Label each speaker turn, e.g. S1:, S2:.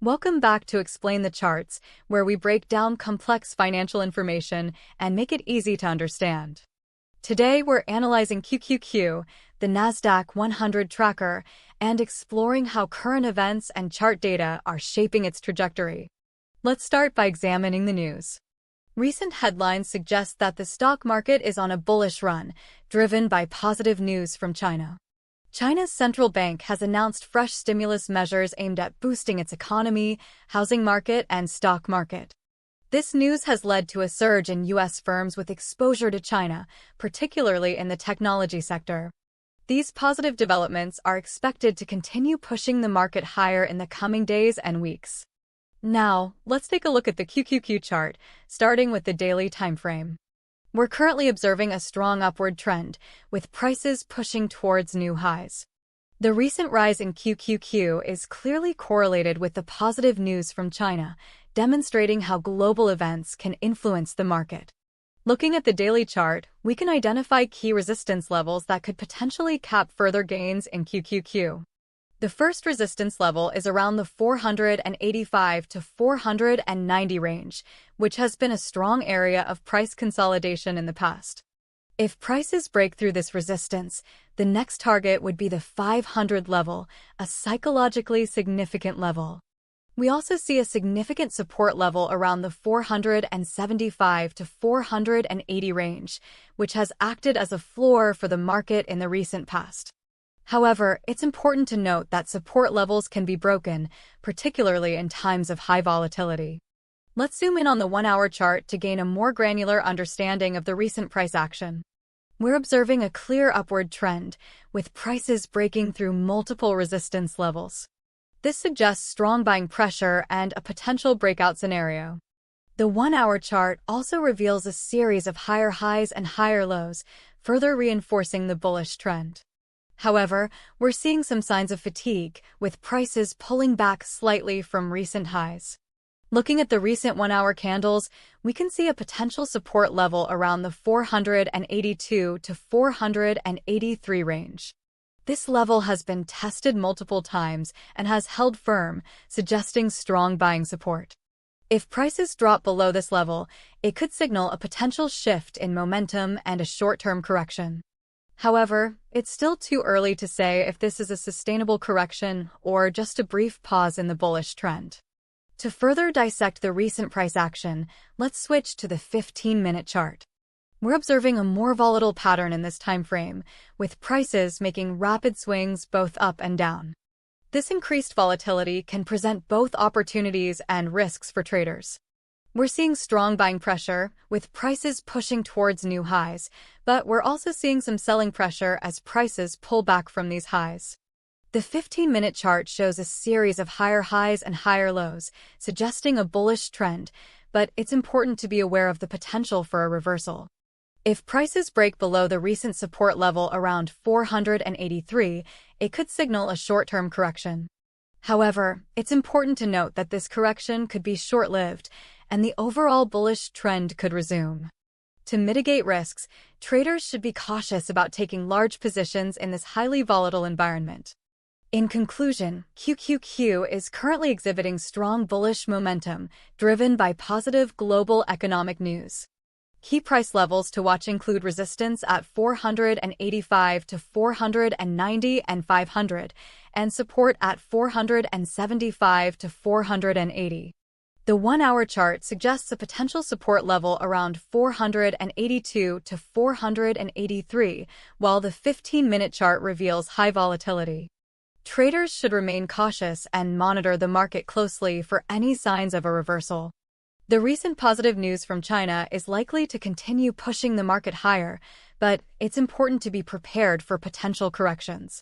S1: Welcome back to Explain the Charts, where we break down complex financial information and make it easy to understand. Today, we're analyzing QQQ, the Nasdaq 100 tracker, and exploring how current events and chart data are shaping its trajectory. Let's start by examining the news. Recent headlines suggest that the stock market is on a bullish run, driven by positive news from China. China's central bank has announced fresh stimulus measures aimed at boosting its economy, housing market, and stock market. This news has led to a surge in U.S. firms with exposure to China, particularly in the technology sector. These positive developments are expected to continue pushing the market higher in the coming days and weeks. Now, let's take a look at the QQQ chart, starting with the daily timeframe. We're currently observing a strong upward trend, with prices pushing towards new highs. The recent rise in QQQ is clearly correlated with the positive news from China, demonstrating how global events can influence the market. Looking at the daily chart, we can identify key resistance levels that could potentially cap further gains in QQQ. The first resistance level is around the 485 to 490 range, which has been a strong area of price consolidation in the past. If prices break through this resistance, the next target would be the 500 level, a psychologically significant level. We also see a significant support level around the 475 to 480 range, which has acted as a floor for the market in the recent past. However, it's important to note that support levels can be broken, particularly in times of high volatility. Let's zoom in on the 1-hour chart to gain a more granular understanding of the recent price action. We're observing a clear upward trend, with prices breaking through multiple resistance levels. This suggests strong buying pressure and a potential breakout scenario. The 1-hour chart also reveals a series of higher highs and higher lows, further reinforcing the bullish trend. However, we're seeing some signs of fatigue, with prices pulling back slightly from recent highs. Looking at the recent 1-hour candles, we can see a potential support level around the 482 to 483 range. This level has been tested multiple times and has held firm, suggesting strong buying support. If prices drop below this level, it could signal a potential shift in momentum and a short-term correction. However, it's still too early to say if this is a sustainable correction or just a brief pause in the bullish trend. To further dissect the recent price action, let's switch to the 15-minute chart. We're observing a more volatile pattern in this time frame, with prices making rapid swings both up and down. This increased volatility can present both opportunities and risks for traders. We're seeing strong buying pressure, with prices pushing towards new highs, but we're also seeing some selling pressure as prices pull back from these highs. The 15-minute chart shows a series of higher highs and higher lows, suggesting a bullish trend, but it's important to be aware of the potential for a reversal. If prices break below the recent support level around 483, it could signal a short-term correction. However, it's important to note that this correction could be short-lived, and the overall bullish trend could resume. To mitigate risks, traders should be cautious about taking large positions in this highly volatile environment. In conclusion, QQQ is currently exhibiting strong bullish momentum, driven by positive global economic news. Key price levels to watch include resistance at 485 to 490 and 500, and support at 475 to 480. The 1-hour chart suggests a potential support level around 482 to 483, while the 15-minute chart reveals high volatility. Traders should remain cautious and monitor the market closely for any signs of a reversal. The recent positive news from China is likely to continue pushing the market higher, but it's important to be prepared for potential corrections.